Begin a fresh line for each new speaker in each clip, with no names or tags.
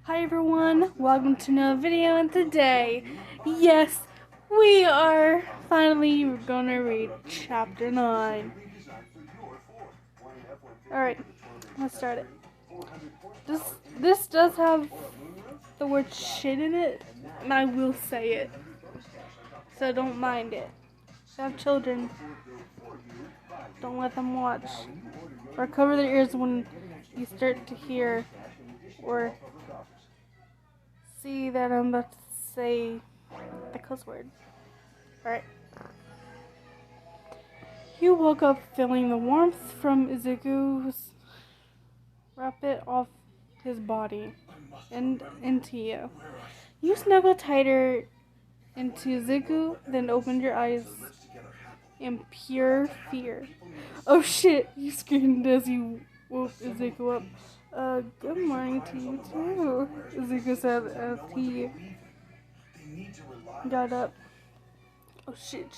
Hi everyone, welcome to another video, and today, yes, we are finally gonna read chapter 9. Alright, let's start it. This does have the word shit in it, and I will say it, so don't mind it. If you have children, don't let them watch, or cover their ears when you start to hear or see that I'm about to say the cuss word. Alright. You woke up feeling the warmth from Izuku's wrap it off his body and into you. You snuggled tighter into Izuku, then opened your eyes in pure fear. Oh shit, you screamed as you woke Izuku up. Good morning to you too, Izuku said as he got up. Oh shit,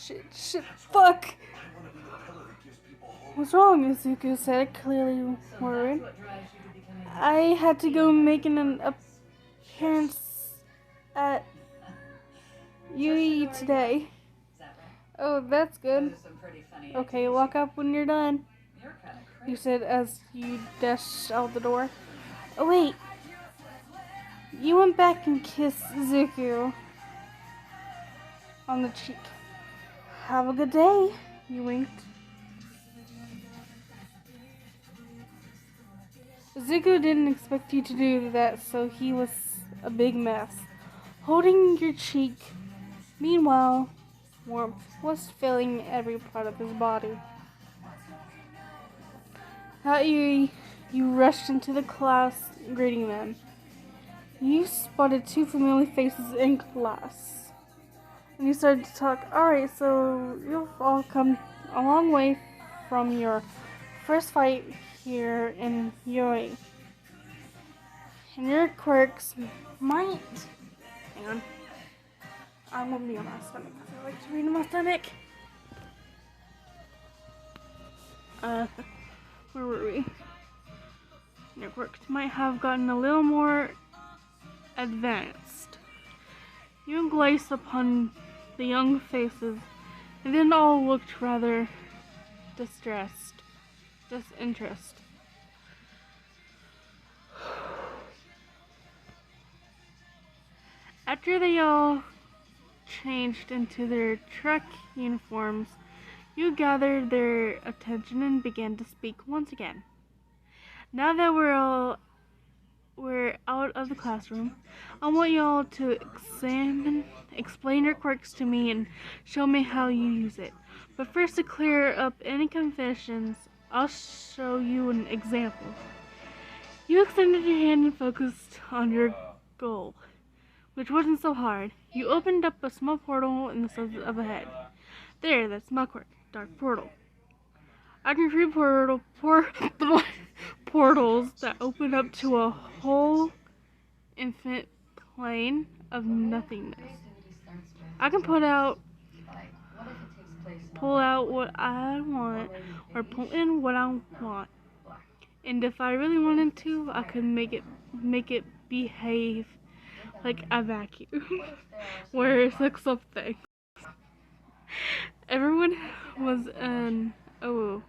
fuck! What's wrong? Izuku said, clearly worried. I had to go making an appearance at UE today. Oh, that's good. Okay, walk up when you're done, you said as you dashed out the door. Oh wait, you went back and kissed Izuku on the cheek. Have a good day, you winked. Izuku didn't expect you to do that, so he was a big mess, holding your cheek. Meanwhile, warmth was filling every part of his body. At you rushed into the class, greeting them. You spotted two familiar faces in class, and you started to talk. Alright, so you've all come a long way from your first fight here in Yoi. And your quirks might... Hang on. I won't be on my stomach because I like to read on my stomach. Where were we? Your quirks might have gotten a little more advanced. You glazed upon the young faces, and then all looked rather disinterested. After they all changed into their truck uniforms, you gathered their attention and began to speak once again. Now that we're out of the classroom, I want y'all to explain your quirks to me and show me how you use it. But first, to clear up any confusions, I'll show you an example. You extended your hand and focused on your goal, which wasn't so hard. You opened up a small portal in the size of a head. There, that's my quirk, Dark Portal. I can create portals that open up to a whole infinite plane of nothingness. I can pull out what I want, or pull in what I want. And if I really wanted to, I could make it behave like a vacuum, where it sucks up things. Everyone was an oh.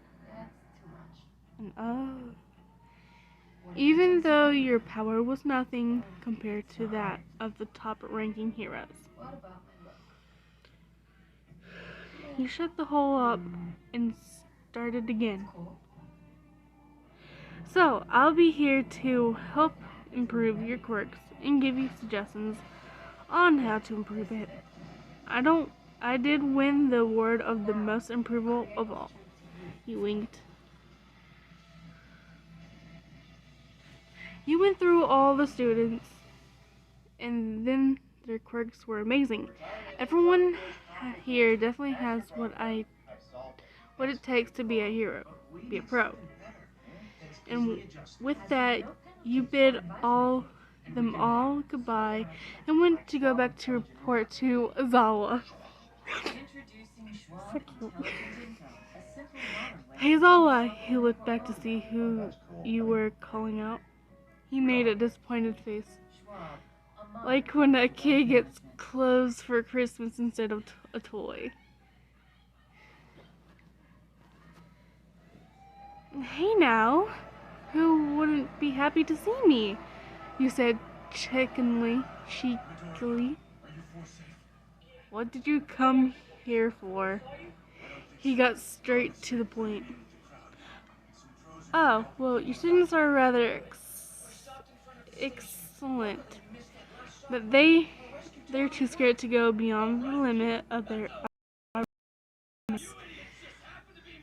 Even though your power was nothing compared to that of the top-ranking heroes. You shut the hole up and started again. So, I'll be here to help improve your quirks and give you suggestions on how to improve it. I did win the award of the most improvable of all. You winked. You went through all the students, and then their quirks were amazing. Everyone here definitely has what it takes to be a hero, be a pro. And with that, you bid them all goodbye and went to go back to report to Zawa. Hey Zawa, he looked back to see who you were calling out. He made a disappointed face. Like when a kid gets clothes for Christmas instead of a toy. Hey now, who wouldn't be happy to see me? You said cheekily. What did you come here for? He got straight to the point. Oh, well, your students are rather excellent, but they're too scared to go beyond the limit of their arms.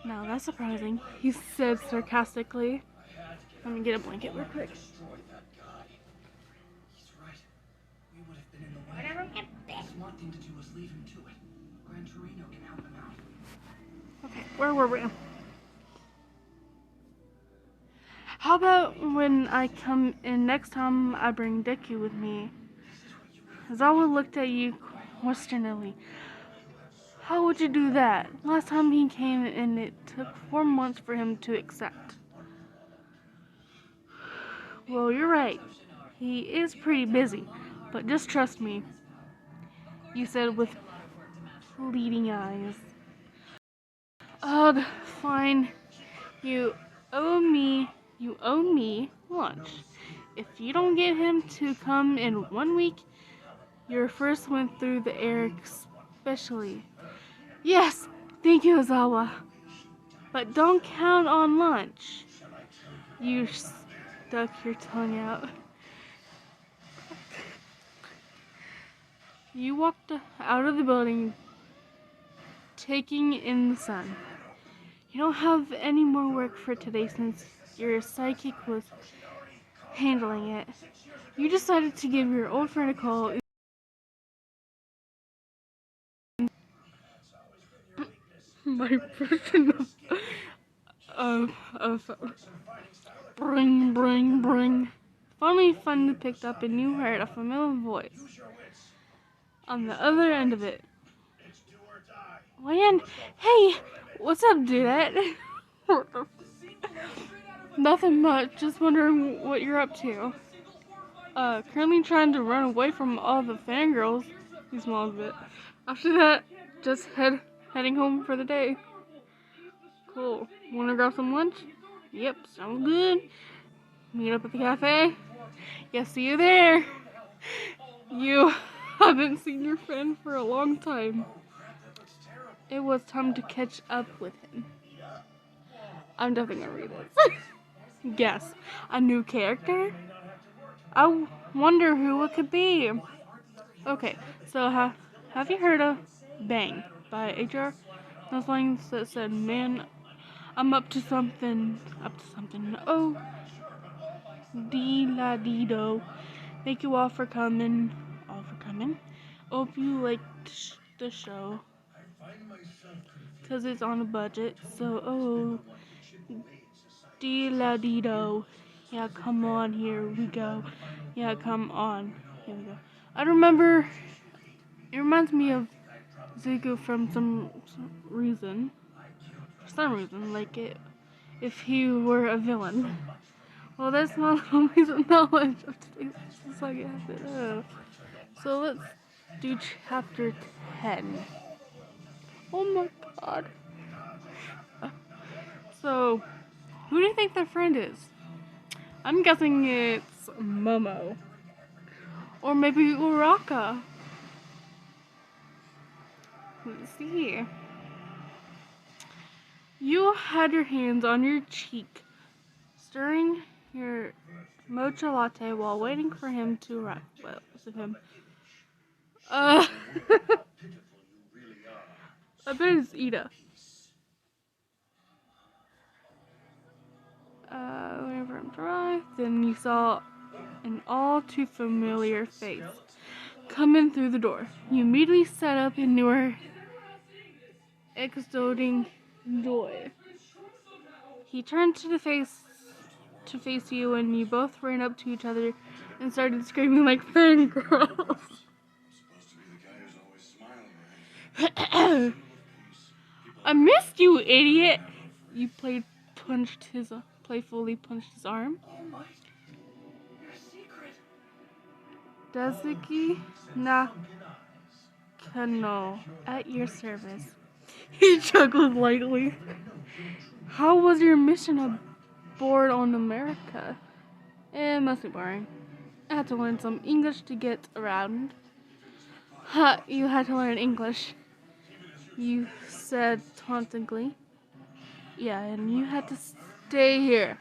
Now that's surprising, he said sarcastically. Let me get a blanket real quick. Okay, where were we? How about when I come in next time I bring Deku with me? Zawa looked at you questioningly. How would you do that? Last time he came and it took 4 months for him to accept. Well, you're right. He is pretty busy, but just trust me, you said with pleading eyes. Ugh, fine. You you owe me lunch. If you don't get him to come in 1 week, your first went through the air especially. Yes, thank you, Ozawa. But don't count on lunch. You stuck your tongue out. You walked out of the building, taking in the sun. You don't have any more work for today since your psychic was handling it. You decided to give your old friend a call. My version of bring. Finally picked up and you heard a familiar voice on the other end of it. Land, hey, what's up, dude? Nothing much, just wondering what you're up to. Currently trying to run away from all the fangirls. He smiles a bit. After that, just heading home for the day. Cool. Wanna grab some lunch? Yep, sounds good. Meet up at the cafe? Yeah, see you there. You haven't seen your friend for a long time. It was time to catch up with him. I'm definitely gonna read this. Guess. A new character? I wonder who it could be. Okay, so have you heard of Bang by HR? Those lines that said, man, I'm up to something. Oh, dee la dee do. Thank you all for coming. Hope you liked the show. Cause it's on a budget. So, oh, dee la dee do. Yeah, come on, here we go. Yeah, come on. Here we go. I remember, it reminds me of Zuko from some reason. For some reason, like it, if he were a villain. Well, that's not always a knowledge of today's society. So let's do chapter 10. Oh my god. So, who do you think their friend is? I'm guessing it's Momo. Or maybe Uraka. Let's see. You had your hands on your cheek, stirring your mocha latte while waiting for him to arrive. Well, was it him? I bet it's Ida. Whenever I'm dry, then you saw an all too familiar face come in through the door. You immediately sat up and you were exuding joy. He turned to face you, and you both ran up to each other and started screaming like fangirls. I missed you, idiot! You playfully punched his arm. Dazuki Nakano, at your service. He chuckled lightly. How was your mission aboard on America? Mostly boring. I had to learn some English to get around. Ha, you had to learn English, you said tauntingly. Yeah, and you had to stay here.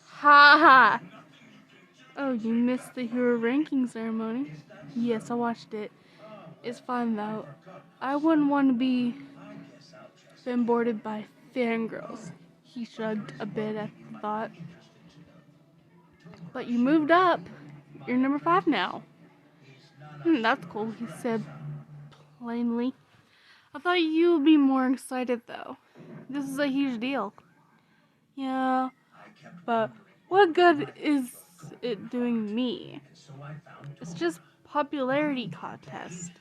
Ha ha! Oh, you missed the hero ranking ceremony? Yes, I watched it. It's fine though. I wouldn't want to be bombarded by fangirls. He shrugged a bit at the thought. But you moved up. You're number 5 now. That's cool, he said plainly. I thought you would be more excited though. This is a huge deal. Yeah, but what good is it doing me? It's just popularity contest.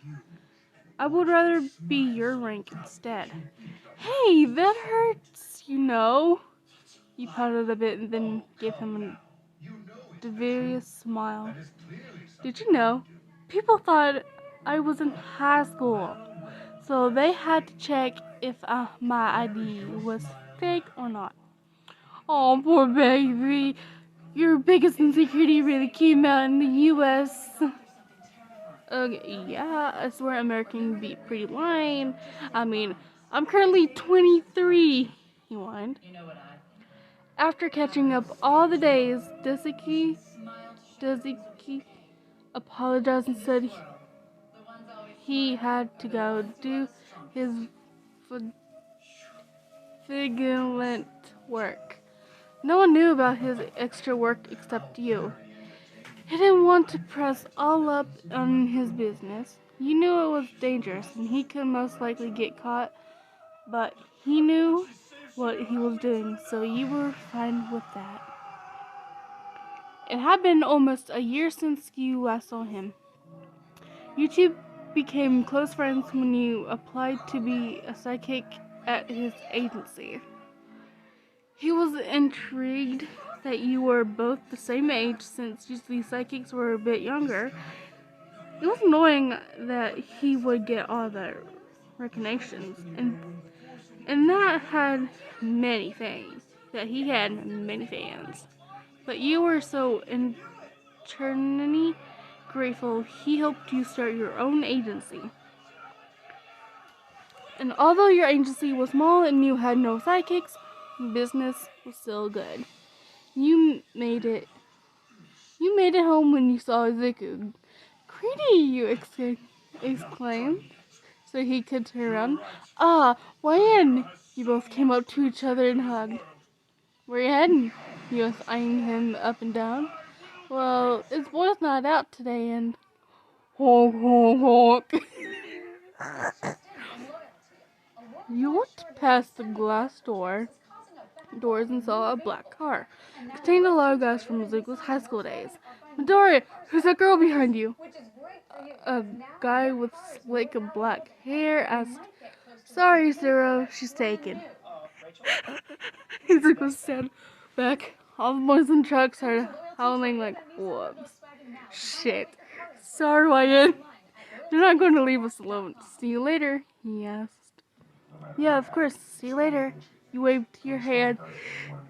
I would rather be your rank instead. Hey, that hurts, you know. You pouted a bit and then gave him a devious smile. Did you know? People thought I was in high school, so they had to check if my ID was fake or not. Oh, poor baby. Your biggest insecurity really came out in the U.S. Yeah, I swear American can be pretty lying. I mean, I'm currently 23, he whined. After catching up all the days, Dazuki apologized and said he had to go do his vigilant work. No one knew about his extra work except you. He didn't want to press all up on his business. You knew it was dangerous and he could most likely get caught, but he knew what he was doing, so you were fine with that. It had been almost a year since you last saw him. You two became close friends when you applied to be a psychic at his agency. He was intrigued that you were both the same age, since usually psychics were a bit younger. It was annoying that he would get all the recognitions, and that had many things. That he had many fans. But you were so eternally grateful he helped you start your own agency. And although your agency was small and you had no sidekicks, business was still good. You made it home when you saw Zuku. Greedy, you exclaimed, so he could turn around. Ah, why in? You both came up to each other and hugged. Where you heading? You was eyeing him up and down. Well, it's boys' night out today and honk honk honk. You looked past the glass doors and saw a black car. It contained a lot of guys from Zuko's high school days. Midoriya, who's that girl behind you? A guy with slick black hair asked. Sorry, Zero, she's taken. Zuko said back. All the boys in the truck started howling like wolves. Shit. Sorry, Wyatt. You're not going to leave us alone. See you later, he asked. Yeah, of course. See you later. You waved your hand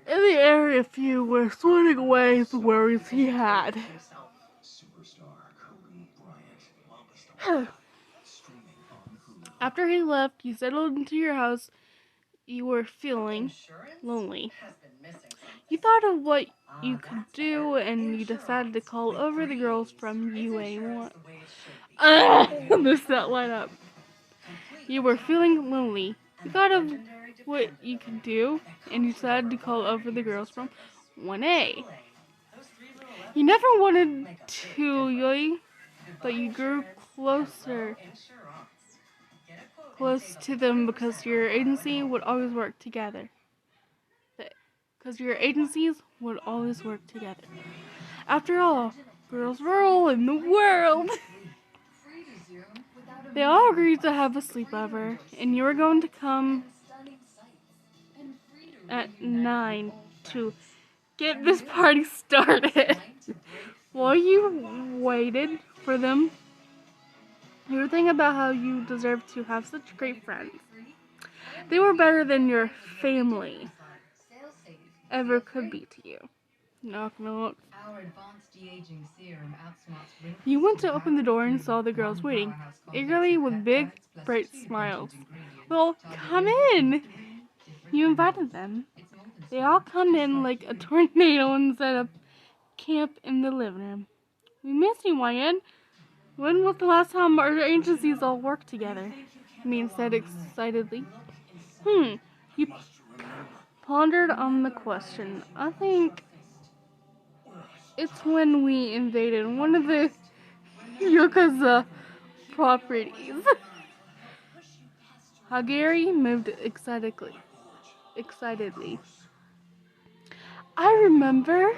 in the air if you were swatting away the worries he had. After he left, you settled into your house. You were feeling lonely. You thought of what you could do, and you decided to call over the girls from UA1. Missed that line up. You were feeling lonely. You thought of what you could do, and you decided to call over the girls from 1A. You never wanted to, Yui, but you grew close to them because your agency would always work together. Because your agencies would always work together. After all, girls rule in the world. They all agreed to have a sleepover, and you were going to come at 9 to get this party started. While you waited for them. You were thinking about how you deserve to have such great friends. They were better than your family ever could be to you. Knock, knock. You went to open the door and saw the girls waiting, eagerly with big, bright smiles. Well, come in! You invited them. They all come in like a tornado and set up camp in the living room. We miss you, Wyan. When was the last time our agencies all worked together? Min said excitedly. You pondered on the question. I think it's when we invaded one of the Yakuza properties. Hagari moved excitedly. I remember.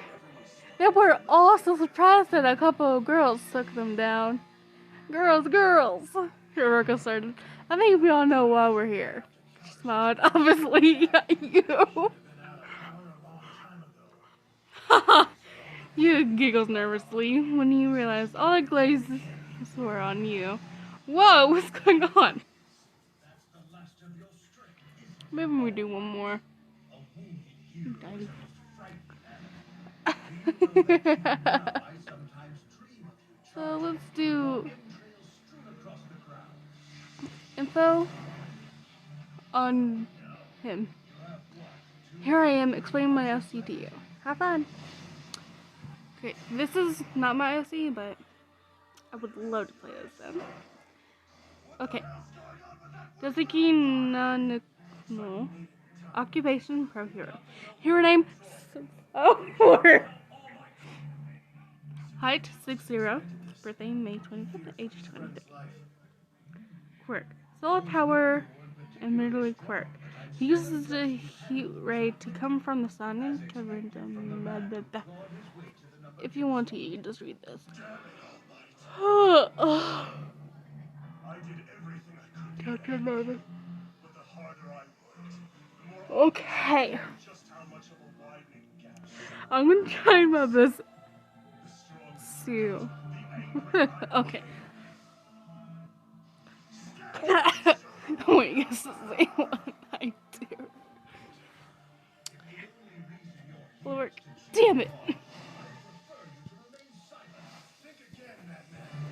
They were all so surprised that a couple of girls took them down. Girls! Hiroka started. I think we all know why we're here. She smiled, obviously, at you. Haha! You giggles nervously when you realize all the glazes were on you. Whoa, what's going on? Maybe we do one more. So let's do info on him. Here I am explaining my OC to you. Have fun. Okay, this is not my OC, but I would love to play this then. Okay. Doseki no. Occupation pro hero. Hero name 4. Height 6'0". Birthday May 25th, age 23. Quirk. Solar power, admittedly quirk. He uses the heat ray to come from the sun and cover them. If you want to, you can just read this. Okay. I'm gonna try my best. Okay. Wait, guess the same one I do. Will work. Damn it.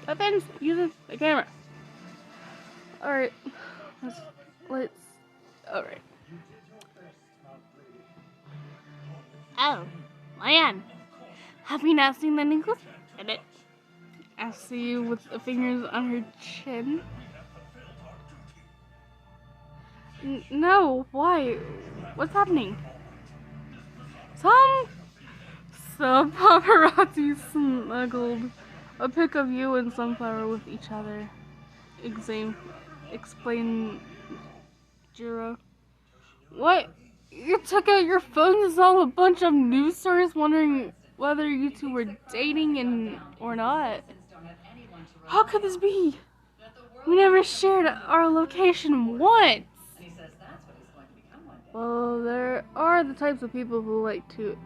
Weapons using the camera. Alright. Let's. Alright. Oh, man. Have you not seen the news? Edit. I see you with the fingers on her chin. No, why? What's happening? Some paparazzi smuggled a pic of you and Sunflower with each other. Explain Jiro. What? You took out your phone and saw a bunch of news stories wondering whether you two were dating or not. How could this be? We never shared our location once. Well, there are the types of people who like to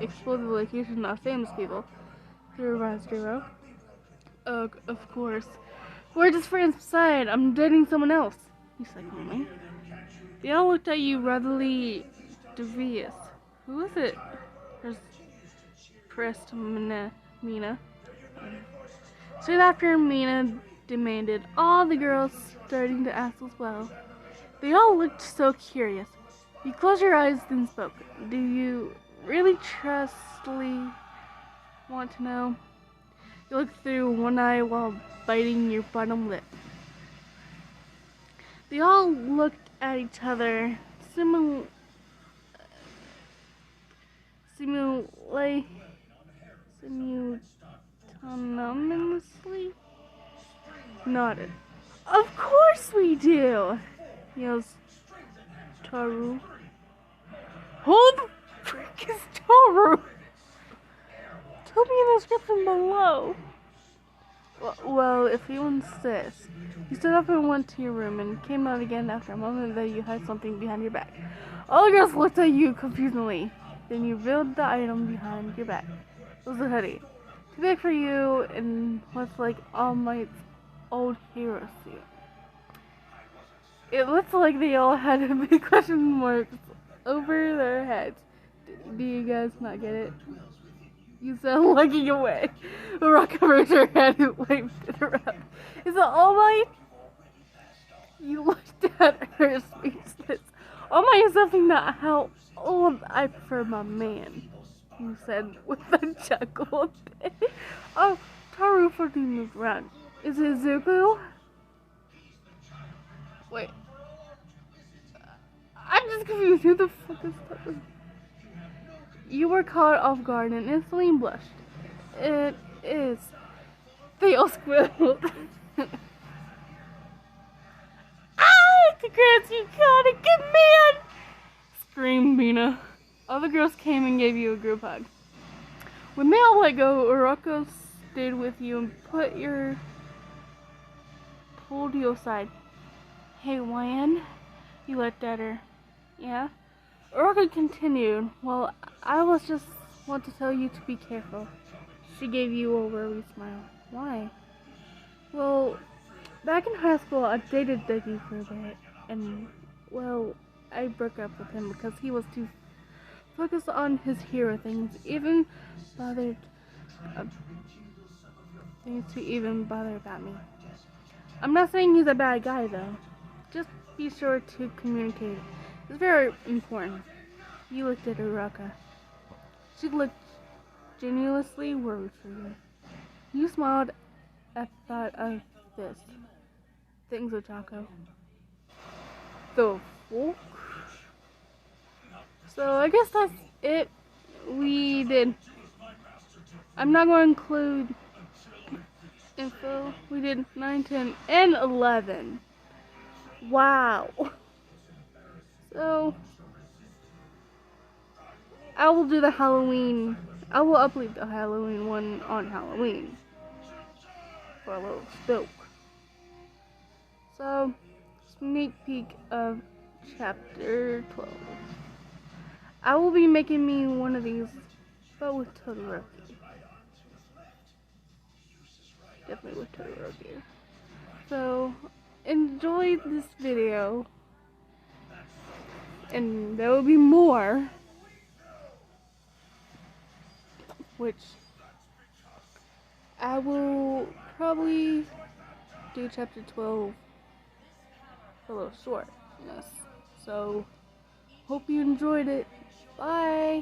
explore the location of famous people. Theorized Jiro. Of course. We're just friends beside. I'm dating someone else. You said calmly. They all looked at you rather dubious. Who is it? Pressed Mina. Soon after, Mina demanded, all the girls starting to ask as well. They all looked so curious. You closed your eyes, then spoke. Do you really trustfully want to know? You looked through one eye while biting your bottom lip. They all looked at each other simultaneously. Nodded. Of course we do, yells Toru. Who the frick is Toru? Tell me in the description below. Well, if you insist. You stood up and went to your room and came out again after a moment that you had something behind your back. All the girls looked at you confusedly. Then you revealed the item behind your back. It was a hoodie. too big for you and looks like All Might's old hero suit. It looks like they all had big question marks over their heads. Do you guys not get it? You sound looking away. Rock covers her head and waved it around. Is it All Might? You looked at her speechless. All Might is something that how old I prefer my man, you said with a chuckle. Oh, Taru finally moved around. Is it Zuko? Wait. I'm just confused. Who the fuck is that? You were caught off guard and instantly blushed. It is. They all squealed. Ah! Congrats, you got a good man! Screamed Mina. All the girls came and gave you a group hug. When they all let go, Urako stayed with you and pulled you aside. Hey, YN, you looked at her. Yeah? Urako continued. Well, I was just want to tell you to be careful. She gave you a worried smile. Why? Well, back in high school, I dated Dougie for a bit, and, well, I broke up with him because he was too focused on his hero things, things to even bother about me. I'm not saying he's a bad guy, though. Just be sure to communicate. It's very important. You looked at Uraka. She looked genuinely worried for you. You smiled at thought of this. Things with Taco. The fuck? So I guess that's it. We did. I'm not going to include info. We did 9, 10, and 11. Wow. So I will do the Halloween. I will upload the Halloween one on Halloween for a little spook. So, sneak peek of chapter 12. I will be making me one of these, but with Todoroki. Definitely with Todoroki. So, enjoy this video. And there will be more. Which I will probably do chapter 12 a little short. Yes. So, hope you enjoyed it. Bye.